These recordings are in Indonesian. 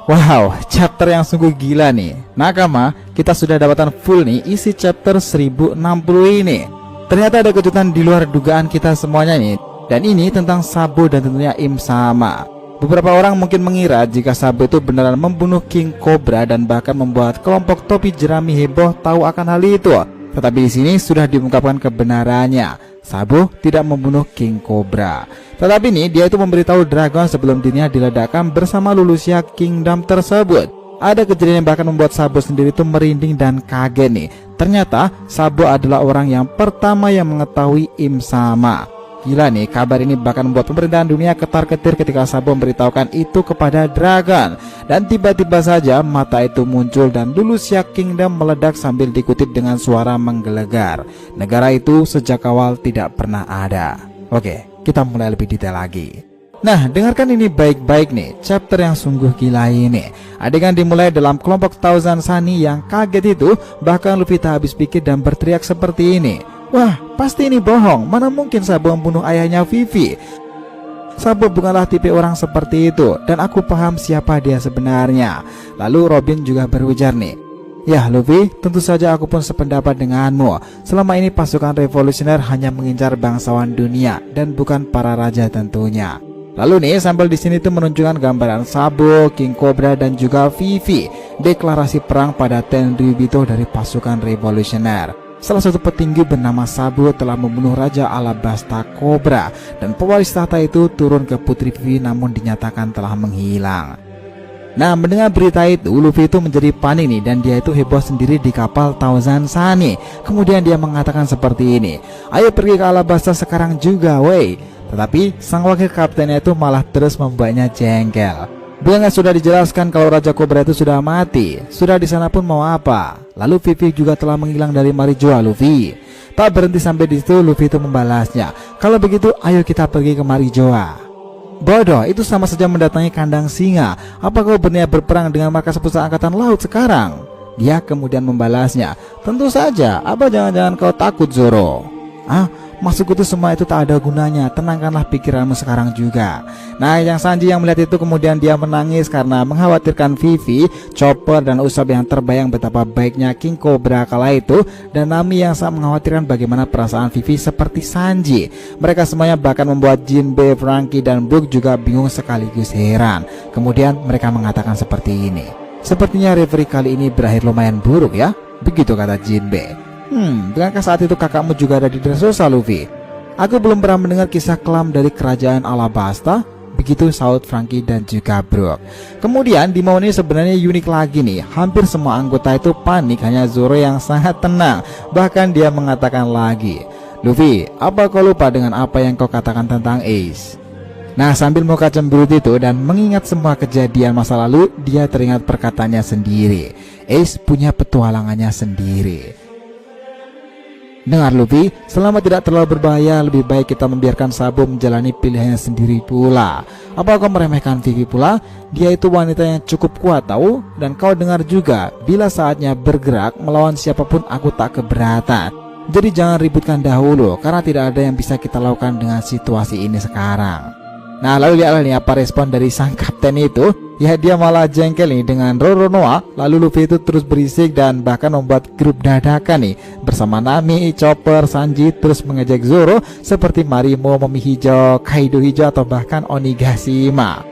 Wow, chapter yang sungguh gila nih. Nakama, kita sudah dapatkan full nih isi chapter 1060 ini. Ternyata ada kejutan di luar dugaan kita semuanya nih. Dan ini tentang Sabo dan tentunya Im Sama. Beberapa orang mungkin mengira jika Sabo itu beneran membunuh King Cobra dan bahkan membuat kelompok topi jerami heboh tahu akan hal itu. Tetapi di sini sudah diungkapkan kebenarannya. Sabo tidak membunuh King Cobra. Tetapi nih dia itu memberitahu Dragon sebelum dirinya diledakkan bersama Lulusia Kingdom tersebut. Ada kejadian yang bahkan membuat Sabo sendiri itu merinding dan kaget nih. Ternyata Sabo adalah orang yang pertama yang mengetahui Im Sama. Gila nih, kabar ini bahkan membuat pemerintahan dunia ketar-ketir ketika Sabo memberitahukan itu kepada Dragon. Dan tiba-tiba saja mata itu muncul dan Lulusia Kingdom meledak sambil dikutip dengan suara menggelegar. Negara itu sejak awal tidak pernah ada. Oke, kita mulai lebih detail lagi. Nah, dengarkan ini baik-baik nih, chapter yang sungguh gila ini. Adegan dimulai dalam kelompok Thousand Sunny yang kaget itu, bahkan Luffy tak habis pikir dan berteriak seperti ini. Wah, pasti ini bohong, mana mungkin Sabo membunuh ayahnya Vivi. Sabo bukanlah tipe orang seperti itu, dan aku paham siapa dia sebenarnya. Lalu Robin juga berujar nih, ya Luffy, tentu saja aku pun sependapat denganmu. Selama ini pasukan revolusioner hanya mengincar bangsawan dunia dan bukan para raja tentunya. Lalu nih sambil di sini tuh menunjukkan gambaran Sabo, King Cobra dan juga Vivi. Deklarasi perang pada Tenryubito dari pasukan revolusioner. Salah satu petinggi bernama Sabo telah membunuh Raja Alabasta Cobra dan pewaris tahta itu turun ke Putri Vivi namun dinyatakan telah menghilang. Nah, mendengar berita itu, Luffy itu menjadi panik nih dan dia itu heboh sendiri di kapal Thousand Sunny. Kemudian dia mengatakan seperti ini, ayo pergi ke Alabasta sekarang juga, wey. Tetapi sang wakil kaptennya itu malah terus membuatnya jengkel. Bukannya sudah dijelaskan kalau Raja Cobra itu sudah mati? Sudah di sana pun mau apa? Lalu Vivi juga telah menghilang dari Marijoa, Luffy. Tak berhenti sampai di situ, Luffy itu membalasnya, kalau begitu ayo kita pergi ke Marijoa. Bodoh, itu sama saja mendatangi kandang singa. Apa kau berniat berperang dengan markas pusat angkatan laut sekarang? Dia kemudian membalasnya, tentu saja. Apa jangan-jangan kau takut, Zoro? Maksudku itu semua itu tak ada gunanya. Tenangkanlah pikiranmu sekarang juga. Nah, yang Sanji yang melihat itu kemudian dia menangis karena mengkhawatirkan Vivi, Chopper dan Usopp yang terbayang betapa baiknya King Cobra kala itu, dan Nami yang sangat mengkhawatirkan bagaimana perasaan Vivi seperti Sanji. Mereka semuanya bahkan membuat Jinbe, Franky dan Brook juga bingung sekaligus heran. Kemudian mereka mengatakan seperti ini, sepertinya referee kali ini berakhir lumayan buruk ya. Begitu kata Jinbe. Bukankah saat itu kakakmu juga ada di Dressrosa, Luffy? Aku belum pernah mendengar kisah kelam dari kerajaan Alabasta. Begitu saut Franky dan juga Brook. Kemudian di momen ini sebenarnya unik lagi nih. Hampir semua anggota itu panik, hanya Zoro yang sangat tenang. Bahkan dia mengatakan lagi, Luffy, apa kau lupa dengan apa yang kau katakan tentang Ace? Nah, sambil muka cemberut itu dan mengingat semua kejadian masa lalu, dia teringat perkataannya sendiri. Ace punya petualangannya sendiri. Dengar Luffy, selama tidak terlalu berbahaya, lebih baik kita membiarkan Sabo menjalani pilihannya sendiri pula. Apa kau meremehkan Vivi pula? Dia itu wanita yang cukup kuat tahu. Dan kau dengar juga, bila saatnya bergerak melawan siapapun aku tak keberatan. Jadi jangan ributkan dahulu, karena tidak ada yang bisa kita lakukan dengan situasi ini sekarang. Nah, lalu lihatlah nih apa respon dari sang kapten itu. Ya, dia malah jengkel nih dengan Roronoa. Lalu Luffy itu terus berisik dan bahkan membuat grup dadakan nih bersama Nami, Chopper, Sanji terus mengejek Zoro seperti Marimo, Momi Hijau, Kaido Hijau atau bahkan Onigashima.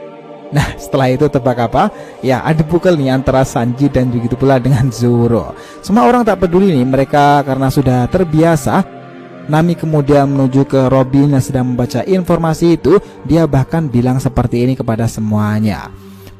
Nah, setelah itu tebak apa? Ya, ada pukul nih antara Sanji dan begitu pula dengan Zoro. Semua orang tak peduli nih mereka karena sudah terbiasa. Nami kemudian menuju ke Robin yang sedang membaca informasi itu. Dia bahkan bilang seperti ini kepada semuanya,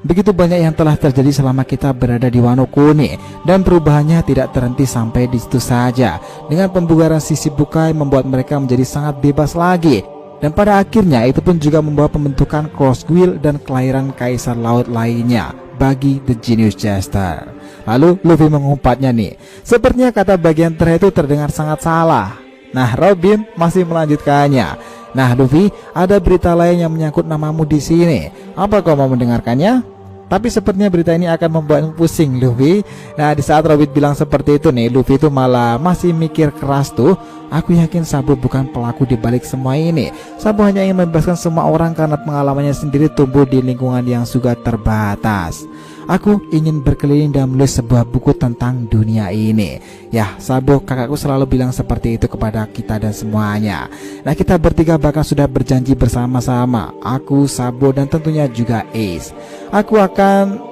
begitu banyak yang telah terjadi selama kita berada di Wano Kuni, dan perubahannya tidak terhenti sampai di situ saja. Dengan pembugaran Shichibukai membuat mereka menjadi sangat bebas lagi. Dan pada akhirnya itu pun juga membawa pembentukan Cross Guild dan kelahiran Kaisar Laut lainnya bagi The Genius Jester. Lalu Luffy mengumpatnya nih, sepertinya kata bagian terakhir itu terdengar sangat salah. Nah, Robin masih melanjutkannya. Nah, Luffy, ada berita lain yang menyangkut namamu di sini. Apa kau mau mendengarkannya? Tapi sepertinya berita ini akan membuatmu pusing, Luffy. Nah, di saat Robin bilang seperti itu nih, Luffy itu malah masih mikir keras tuh. Aku yakin Sabo bukan pelaku di balik semua ini. Sabo hanya ingin membebaskan semua orang karena pengalamannya sendiri tumbuh di lingkungan yang juga terbatas. Aku ingin berkeliling dan menulis sebuah buku tentang dunia ini. Ya, Sabo, kakakku selalu bilang seperti itu kepada kita dan semuanya. Nah, kita bertiga bahkan sudah berjanji bersama-sama, aku, Sabo, dan tentunya juga Ace. Aku akan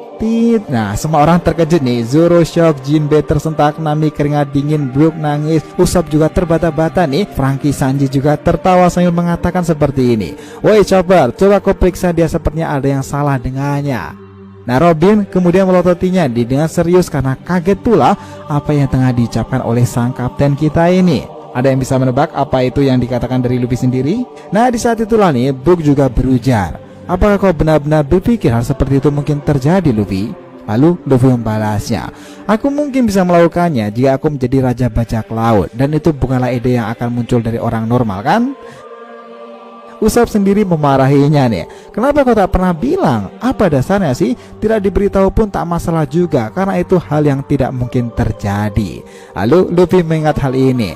Nah, semua orang terkejut nih. Zoro shock, Jinbe tersentak, Nami keringat dingin, Brook nangis, Usopp juga terbata-bata nih. Franky, Sanji juga tertawa sambil mengatakan seperti ini, "Woi Chopper, coba kau periksa dia, sepertinya ada yang salah dengannya." Nah, Robin kemudian melototinya dengan serius karena kaget pula apa yang tengah diucapkan oleh sang kapten kita ini. Ada yang bisa menebak apa itu yang dikatakan dari Luffy sendiri? Nah, di saat itulah nih Brook juga berujar, "Apakah kau benar-benar berpikir hal seperti itu mungkin terjadi, Luffy?" Lalu Luffy membalasnya, "Aku mungkin bisa melakukannya jika aku menjadi raja bajak laut, dan itu bukanlah ide yang akan muncul dari orang normal, kan?" Usopp sendiri memarahinya nih, "Kenapa kau tak pernah bilang? Apa dasarnya sih? Tidak diberitahu pun tak masalah juga, karena itu hal yang tidak mungkin terjadi." Lalu Luffy mengingat hal ini,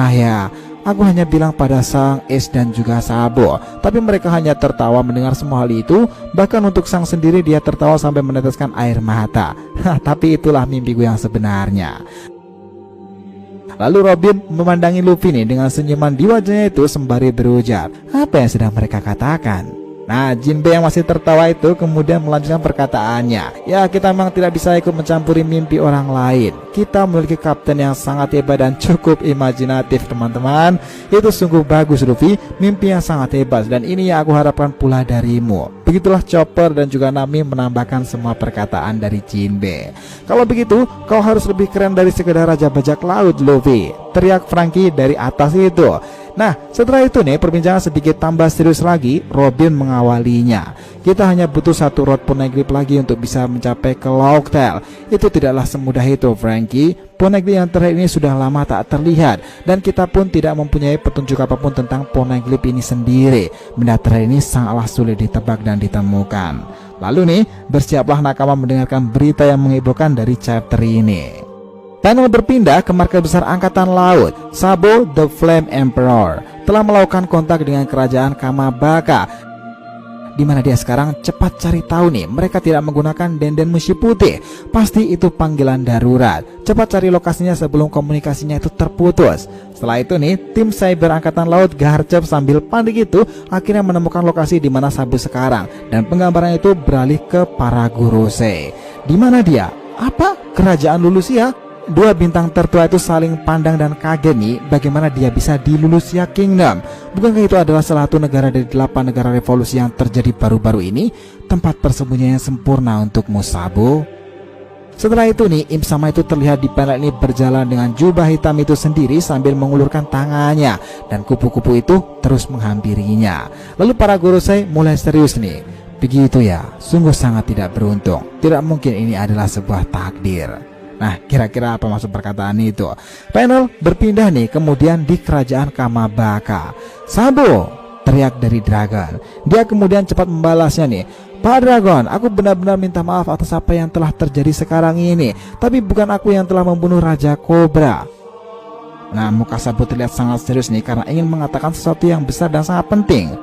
ya, aku hanya bilang pada Sang, Ace, dan juga Sabo, tapi mereka hanya tertawa mendengar semua hal itu. Bahkan untuk Sang sendiri dia tertawa sampai meneteskan air mata. Tapi itulah mimpiku yang sebenarnya." Lalu Robin memandangi Luffy nih dengan senyuman di wajahnya itu sembari berujar, "Apa yang sedang mereka katakan?" Nah, Jinbe yang masih tertawa itu kemudian melanjutkan perkataannya, "Ya, kita memang tidak bisa ikut mencampuri mimpi orang lain. Kita memiliki kapten yang sangat hebat dan cukup imajinatif, teman-teman. Itu sungguh bagus, Luffy. Mimpi yang sangat hebat, dan ini yang aku harapkan pula darimu." Begitulah Chopper dan juga Nami menambahkan semua perkataan dari Jinbe. "Kalau begitu, kau harus lebih keren dari sekedar raja bajak laut, Luffy," teriak Franky dari atas itu. Nah, setelah itu nih perbincangan sedikit tambah serius lagi. Robin mengawalinya, "Kita hanya butuh satu rod poneglyph lagi untuk bisa mencapai ke Locktail. Itu tidaklah semudah itu, Franky. Poneglyph yang terakhir ini sudah lama tak terlihat, dan kita pun tidak mempunyai petunjuk apapun tentang poneglyph ini sendiri. Benda terakhir ini sangatlah sulit ditebak dan ditemukan." Lalu nih, bersiaplah nakama mendengarkan berita yang menghebohkan dari chapter ini. Panel berpindah ke markas besar angkatan laut. Sabo, the Flame Emperor, telah melakukan kontak dengan kerajaan Kamabaka. Di mana dia sekarang? Cepat cari tahu nih. Mereka tidak menggunakan denden mushi putih. Pasti itu panggilan darurat. Cepat cari lokasinya sebelum komunikasinya itu terputus. Setelah itu nih, tim cyber angkatan laut garcep sambil panik itu akhirnya menemukan lokasi di mana Sabo sekarang, dan penggambaran itu beralih ke Paraguruse. Di mana dia? Apa? Kerajaan Lulusia? Dua bintang tertua itu saling pandang dan kaget nih, bagaimana dia bisa di Lulusia Kingdom. Bukankah itu adalah salah satu negara dari 8 negara revolusi yang terjadi baru-baru ini? Tempat persembunyian yang sempurna untuk Sabo. Setelah itu nih, Im Sama itu terlihat di panel ini berjalan dengan jubah hitam itu sendiri sambil mengulurkan tangannya, dan kupu-kupu itu terus menghampirinya. Lalu para Gorosei mulai serius nih. "Begitu ya, sungguh sangat tidak beruntung. Tidak mungkin ini adalah sebuah takdir." Nah, kira-kira apa maksud perkataan itu? Panel berpindah nih kemudian di kerajaan Kamabaka. "Sabo!" teriak dari Dragon. Dia kemudian cepat membalasnya nih, "Pak Dragon, aku benar-benar minta maaf atas apa yang telah terjadi sekarang ini. Tapi bukan aku yang telah membunuh Raja Cobra." Nah, muka Sabo terlihat sangat serius nih karena ingin mengatakan sesuatu yang besar dan sangat penting.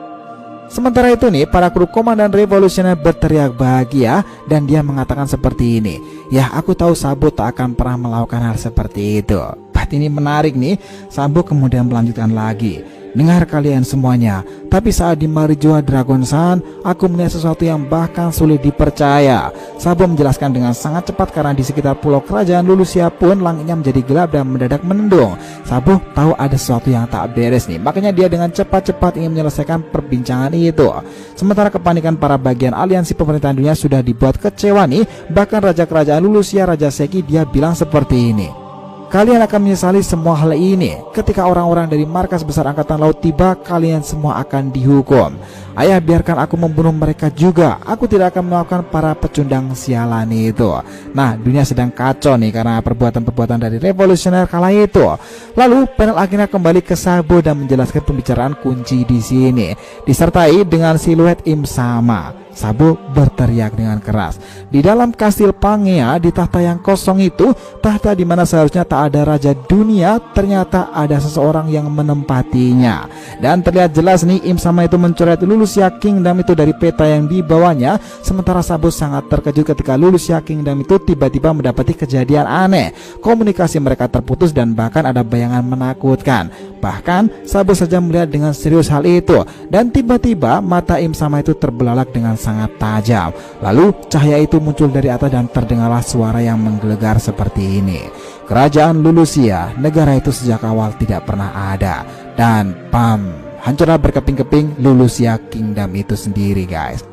Sementara itu nih, para kru komandan revolusioner berteriak bahagia, dan dia mengatakan seperti ini, "Ya, aku tahu Sabo tak akan pernah melakukan hal seperti itu." Part ini menarik nih. Sabo kemudian melanjutkan lagi, "Dengar kalian semuanya, tapi saat di Marijoa Dragon-san, aku melihat sesuatu yang bahkan sulit dipercaya." Sabo menjelaskan dengan sangat cepat karena di sekitar pulau kerajaan Lulusia pun langitnya menjadi gelap dan mendadak mendung. Sabo tahu ada sesuatu yang tak beres nih, makanya dia dengan cepat-cepat ingin menyelesaikan perbincangan itu. Sementara kepanikan para bagian aliansi pemerintahan dunia sudah dibuat kecewa nih. Bahkan Raja Kerajaan Lulusia, Raja Seki, dia bilang seperti ini, "Kalian akan menyesali semua hal ini. Ketika orang-orang dari markas besar angkatan laut tiba, kalian semua akan dihukum. Ayah, biarkan aku membunuh mereka juga. Aku tidak akan melakukan para pecundang sialan itu." Nah, dunia sedang kacau nih karena perbuatan-perbuatan dari revolusioner kala itu. Lalu panel akhirnya kembali ke Sabo dan menjelaskan pembicaraan kunci di sini, disertai dengan siluet Im Sama. Sabo berteriak dengan keras. Di dalam kastil Pangea, di tahta yang kosong itu, tahta di mana seharusnya tak ada raja dunia, ternyata ada seseorang yang menempatinya. Dan terlihat jelas nih Im Sama itu mencoret Lulusia Kingdom itu dari peta yang dibawanya. Sementara Sabo sangat terkejut ketika Lulusia Kingdom itu tiba-tiba mendapati kejadian aneh. Komunikasi mereka terputus dan bahkan ada bayangan menakutkan. Bahkan Sabo saja melihat dengan serius hal itu, dan tiba-tiba mata Im Sama itu terbelalak dengan sangat tajam. Lalu cahaya itu muncul dari atas dan terdengarlah suara yang menggelegar seperti ini. Kerajaan Lulusia, negara itu sejak awal tidak pernah ada. Dan hancurlah berkeping-keping Lulusia Kingdom itu sendiri, guys.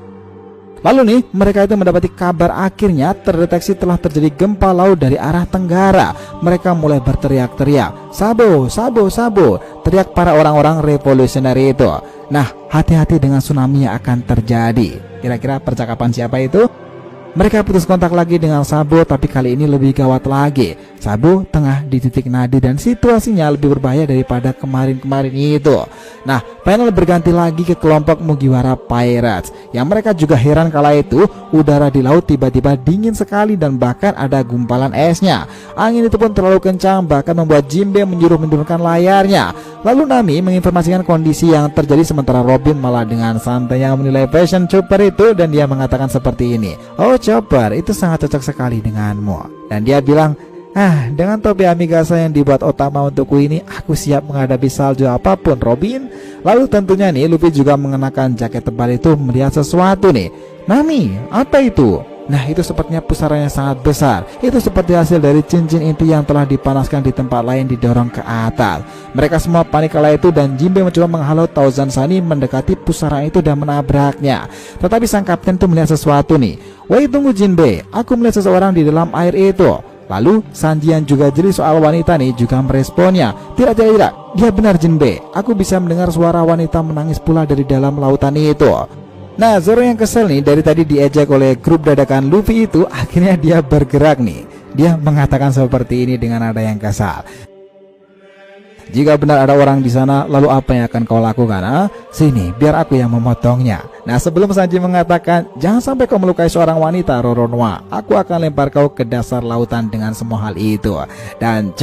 Lalu nih, mereka itu mendapati kabar akhirnya terdeteksi telah terjadi gempa laut dari arah tenggara. Mereka mulai berteriak-teriak, "Sabo, Sabo, Sabo!" teriak para orang-orang revolusioner itu. Nah, hati-hati dengan tsunami yang akan terjadi. Kira-kira percakapan siapa itu? Mereka putus kontak lagi dengan Sabo, tapi kali ini lebih gawat lagi. Sabo tengah di titik nadi dan situasinya lebih berbahaya daripada kemarin-kemarin itu. Nah, panel berganti lagi ke kelompok Mugiwara Pirates, yang mereka juga heran kala itu udara di laut tiba-tiba dingin sekali dan bahkan ada gumpalan esnya. Angin itu pun terlalu kencang, bahkan membuat Jinbe menyuruh menurunkan layarnya. Lalu Nami menginformasikan kondisi yang terjadi, sementara Robin malah dengan santainya menilai fashion Chopper itu, dan dia mengatakan seperti ini, "Oh Chopper, itu sangat cocok sekali denganmu." Dan dia bilang, dengan topi Amigasa yang dibuat Otama untukku ini, aku siap menghadapi salju apapun, Robin." Lalu tentunya nih Luffy juga mengenakan jaket tebal itu melihat sesuatu nih. "Nami, apa itu?" Nah, itu sepertinya pusaranya sangat besar. Itu seperti hasil dari cincin inti yang telah dipanaskan di tempat lain didorong ke atas. Mereka semua panik kala itu dan Jinbe mencoba menghalau Thousand Sunny mendekati pusara itu dan menabraknya. Tetapi sang kapten itu melihat sesuatu nih. "Woi, tunggu Jinbe, aku melihat seseorang di dalam air itu." Lalu Sanji yang juga jeli soal wanita nih juga meresponnya, Tidak, dia benar Jinbe, aku bisa mendengar suara wanita menangis pula dari dalam lautan itu." Nah, Zoro yang kesel nih dari tadi diejek oleh grup dadakan Luffy itu, akhirnya dia bergerak nih. Dia mengatakan seperti ini dengan nada yang kasar. "Jika benar ada orang di sana, lalu apa yang akan kau lakukan? Sini, biar aku yang memotongnya." Nah, sebelum Sanji mengatakan, "Jangan sampai kau melukai seorang wanita, Roronoa. Aku akan lempar kau ke dasar lautan dengan semua hal itu." Dan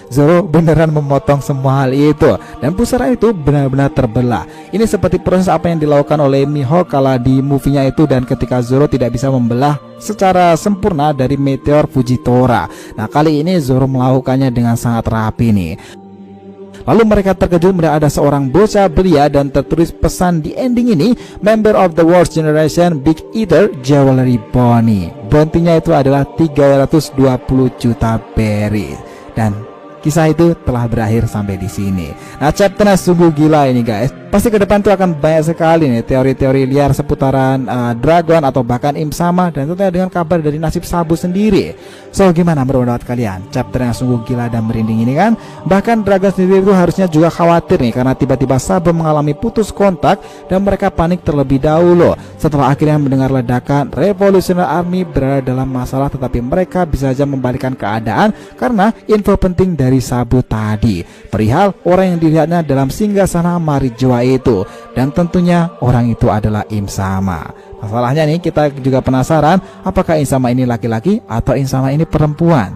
Zoro beneran memotong semua hal itu, dan pusara itu benar-benar terbelah. Ini seperti proses apa yang dilakukan oleh Mihawk kala di movie-nya itu, dan ketika Zoro tidak bisa membelah secara sempurna dari meteor Fujitora. Nah, kali ini Zoro melakukannya dengan sangat rapi nih. Lalu mereka terkejut melihat ada seorang bocah belia dan tertulis pesan di ending ini, "Member of the Worst Generation, Big Eater, Jewelry Bonnie." Bounty-nya itu adalah 320 juta berry. Dan kisah itu telah berakhir sampai di sini. Nah, chapternya sungguh gila ini, guys. Pasti ke depan tuh akan banyak sekali nih teori-teori liar seputaran Dragon atau bahkan Im Sama, dan tentunya dengan kabar dari nasib Sabo sendiri. So, gimana menurut kalian? Chapter yang sungguh gila dan merinding ini kan? Bahkan Dragon sendiri itu harusnya juga khawatir nih, karena tiba-tiba Sabo mengalami putus kontak dan mereka panik terlebih dahulu. Setelah akhirnya mendengar ledakan, Revolutionary Army berada dalam masalah, tetapi mereka bisa saja membalikan keadaan karena info penting dari Sabo tadi, perihal orang yang dilihatnya dalam singgasana Marijoa itu, dan tentunya orang itu adalah Im Sama. Masalahnya nih, kita juga penasaran apakah Im Sama ini laki-laki atau Im Sama ini perempuan.